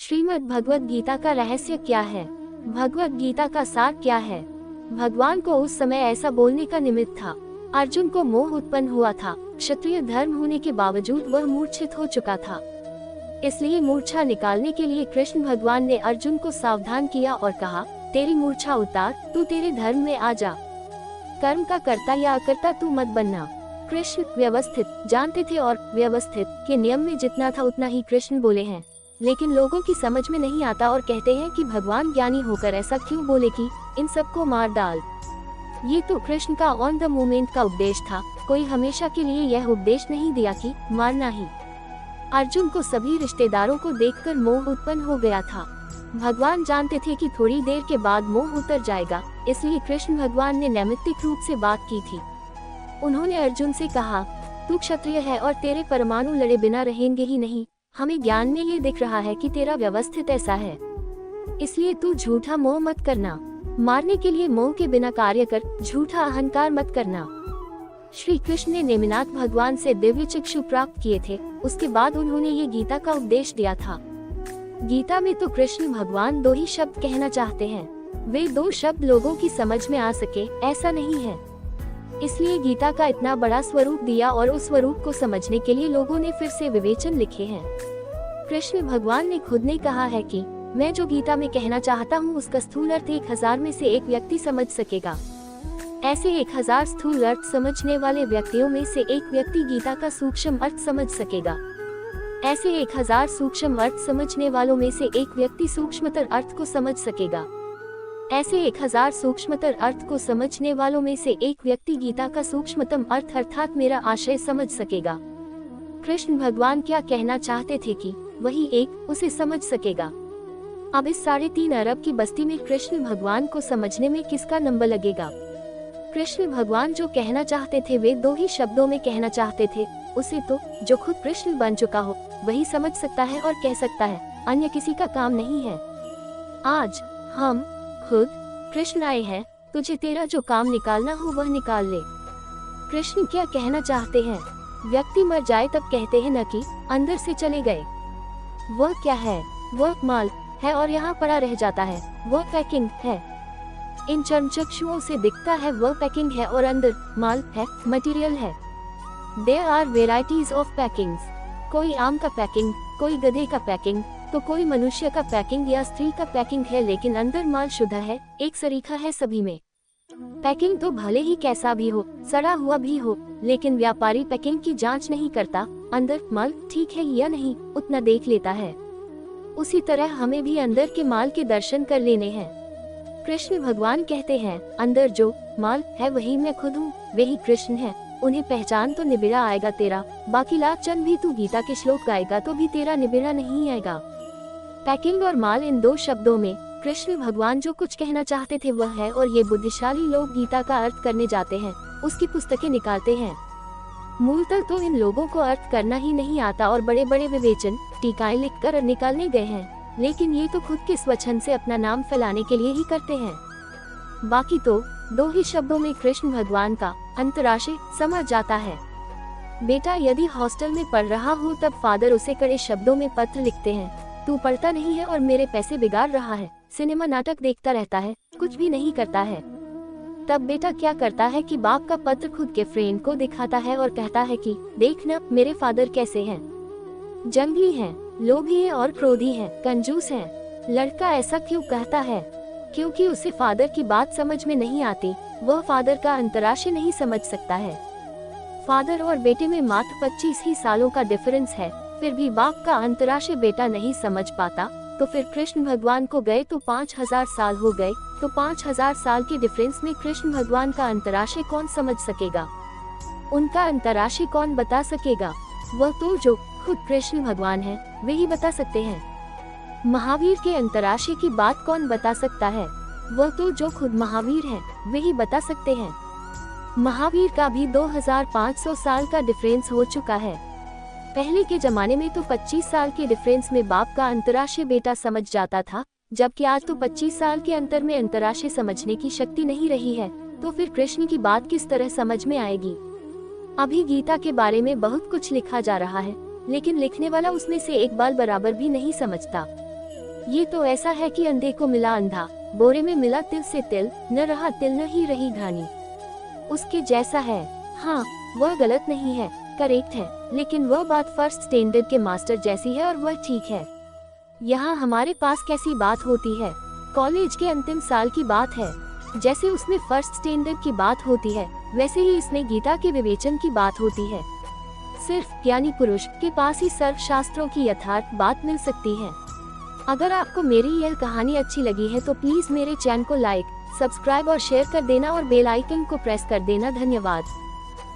श्रीमद् भगवद गीता का रहस्य क्या है? भगवद गीता का सार क्या है? भगवान को उस समय ऐसा बोलने का निमित्त था। अर्जुन को मोह उत्पन्न हुआ था। क्षत्रिय धर्म होने के बावजूद वह मूर्छित हो चुका था। इसलिए मूर्छा निकालने के लिए कृष्ण भगवान ने अर्जुन को सावधान किया और कहा, तेरी मूर्छा उतार, तू तेरे धर्म में आ जा। कर्म का कर्ता या अकर्ता तू मत बनना। कृष्ण व्यवस्थित जानते थे और व्यवस्थित के नियम में जितना था उतना ही कृष्ण बोले हैं, लेकिन लोगों की समझ में नहीं आता और कहते हैं कि भगवान ज्ञानी होकर ऐसा क्यों बोले कि इन सबको मार डाल। ये तो कृष्ण का ऑन द मोमेंट का उपदेश था। कोई हमेशा के लिए यह उपदेश नहीं दिया कि मारना ही। अर्जुन को सभी रिश्तेदारों को देखकर मोह उत्पन्न हो गया था। भगवान जानते थे कि थोड़ी देर के बाद मोह उतर जाएगा, इसलिए कृष्ण भगवान ने नैमित्तिक रूप से बात की थी। उन्होंने अर्जुन से कहा, तू क्षत्रिय है और तेरे परमाणु लड़े बिना रहेंगे ही नहीं। हमें ज्ञान में ये दिख रहा है कि तेरा व्यवस्थित ऐसा है, इसलिए तू झूठा मोह मत करना। मारने के लिए मोह के बिना कार्य कर, झूठा अहंकार मत करना। श्री कृष्ण ने नेमिनाथ भगवान से दिव्य चक्षु प्राप्त किए थे। उसके बाद उन्होंने ये गीता का उपदेश दिया था। गीता में तो कृष्ण भगवान दो ही शब्द कहना चाहते हैं। वे दो शब्द लोगों की समझ में आ सके ऐसा नहीं है, इसलिए गीता का इतना बड़ा स्वरूप दिया और उस स्वरूप को समझने के लिए लोगों ने फिर से विवेचन लिखे हैं। कृष्ण भगवान ने खुद ने कहा है कि मैं जो गीता में कहना चाहता हूँ उसका स्थूल अर्थ 1000 में से एक व्यक्ति समझ सकेगा। ऐसे 1000 स्थूल अर्थ समझने वाले व्यक्तियों में से एक व्यक्ति गीता का सूक्ष्म अर्थ समझ सकेगा। ऐसे 1000 सूक्ष्म अर्थ समझने वालों में से एक व्यक्ति सूक्ष्मतर अर्थ को समझ सकेगा। ऐसे 1000 सूक्ष्मतर अर्थ को समझने वालों में से एक व्यक्ति गीता का सूक्ष्मतम अर्थ अर्थात मेरा आशय समझ सकेगा। कृष्ण भगवान क्या कहना चाहते थे कि वही एक उसे समझ सकेगा। अब इस 3.5 अरब की बस्ती में कृष्ण भगवान को समझने में किसका नंबर लगेगा? कृष्ण भगवान जो कहना चाहते थे वे दो ही शब्दों में कहना चाहते थे। उसे तो जो खुद कृष्ण बन चुका हो वही समझ सकता है और कह सकता है, अन्य किसी का काम नहीं है। आज हम खुद कृष्ण आए हैं, तुझे तेरा जो काम निकालना हो वह निकाल ले। कृष्ण क्या कहना चाहते हैं? व्यक्ति मर जाए तब कहते हैं न कि अंदर से चले गए। वह क्या है? वह माल है और यहाँ पड़ा रह जाता है। वह पैकिंग है। इन चर्मचक्षुओं से दिखता है वह पैकिंग है और अंदर माल है, मटेरियल है। There are varieties of packings. कोई आम का पैकिंग, कोई गधे का पैकिंग, तो कोई मनुष्य का पैकिंग या स्त्री का पैकिंग है, लेकिन अंदर माल शुद्ध है, एक सरीखा है सभी में। पैकिंग तो भले ही कैसा भी हो, सड़ा हुआ भी हो, लेकिन व्यापारी पैकिंग की जांच नहीं करता, अंदर माल ठीक है या नहीं उतना देख लेता है। उसी तरह हमें भी अंदर के माल के दर्शन कर लेने हैं। कृष्ण भगवान कहते हैं, अंदर जो माल है वही मैं खुद हूँ, वही कृष्ण है। उन्हें पहचान तो निबिड़ा आएगा तेरा, बाकी लाख चंद भी तू गीता के श्लोक गाएगा तो भी तेरा निबिड़ा नहीं आएगा। पैकिंग और माल इन दो शब्दों में कृष्ण भगवान जो कुछ कहना चाहते थे वह है, और ये बुद्धिशाली लोग गीता का अर्थ करने जाते हैं, उसकी पुस्तकें निकालते हैं। मूलतः तो इन लोगों को अर्थ करना ही नहीं आता और बड़े बड़े विवेचन टीकाएं लिखकर निकालने गए हैं, लेकिन ये तो खुद के स्वच्छंद से अपना नाम फैलाने के लिए ही करते हैं। बाकी तो दो ही शब्दों में कृष्ण भगवान का अंतराशय समझ जाता है। बेटा यदि हॉस्टल में पढ़ रहा हो तब फादर उसे कड़े शब्दों में पत्र लिखते हैं, तू पढ़ता नहीं है और मेरे पैसे बिगाड़ रहा है, सिनेमा नाटक देखता रहता है, कुछ भी नहीं करता है। तब बेटा क्या करता है कि बाप का पत्र खुद के फ्रेंड को दिखाता है और कहता है कि देखना मेरे फादर कैसे हैं, जंगली हैं, लोभी हैं और क्रोधी हैं, कंजूस हैं। लड़का ऐसा क्यों कहता है? क्योंकि उसे फादर की बात समझ में नहीं आती, वह फादर का अंतराशय नहीं समझ सकता है। फादर और बेटे में मात्र 25 ही सालों का डिफरेंस है, फिर भी बाप का अंतराशय बेटा नहीं समझ पाता, तो फिर कृष्ण भगवान को गए तो 5000 साल हो गए, तो 5000 साल के डिफरेंस में कृष्ण भगवान का अंतराशय कौन समझ सकेगा? उनका अंतराशय कौन बता सकेगा? वह तो जो खुद कृष्ण भगवान है वे ही बता सकते हैं। महावीर के अंतराशय की बात कौन बता सकता है? वह तो जो खुद महावीर है वे ही बता सकते हैं। महावीर का भी 2500 साल का डिफरेंस हो चुका है। पहले के जमाने में तो 25 साल के डिफरेंस में बाप का अंतराशय बेटा समझ जाता था, जबकि आज तो 25 साल के अंतर में अंतराशय समझने की शक्ति नहीं रही है, तो फिर कृष्ण की बात किस तरह समझ में आएगी? अभी गीता के बारे में बहुत कुछ लिखा जा रहा है, लेकिन लिखने वाला उसमें से एक बाल बराबर भी नहीं समझता। ये तो ऐसा है कि अंधे को मिला अंधा, बोरे में मिला तिल से तिल, न रहा तिल न ही रही घानी। उसके जैसा है। हाँ, वह गलत नहीं है, करेक्ट है, लेकिन वह बात फर्स्ट स्टैंडर्ड के मास्टर जैसी है और वह ठीक है। यहाँ हमारे पास कैसी बात होती है? कॉलेज के अंतिम साल की बात है। जैसे उसमें फर्स्ट स्टैंडर्ड की बात होती है, वैसे ही इसमें गीता के विवेचन की बात होती है। सिर्फ ज्ञानी पुरुष के पास ही सर्व शास्त्रों की यथार्थ बात मिल सकती है। अगर आपको मेरी यह कहानी अच्छी लगी है तो प्लीज मेरे चैनल को लाइक, सब्सक्राइब और शेयर कर देना और बेल आइकन को प्रेस कर देना। धन्यवाद।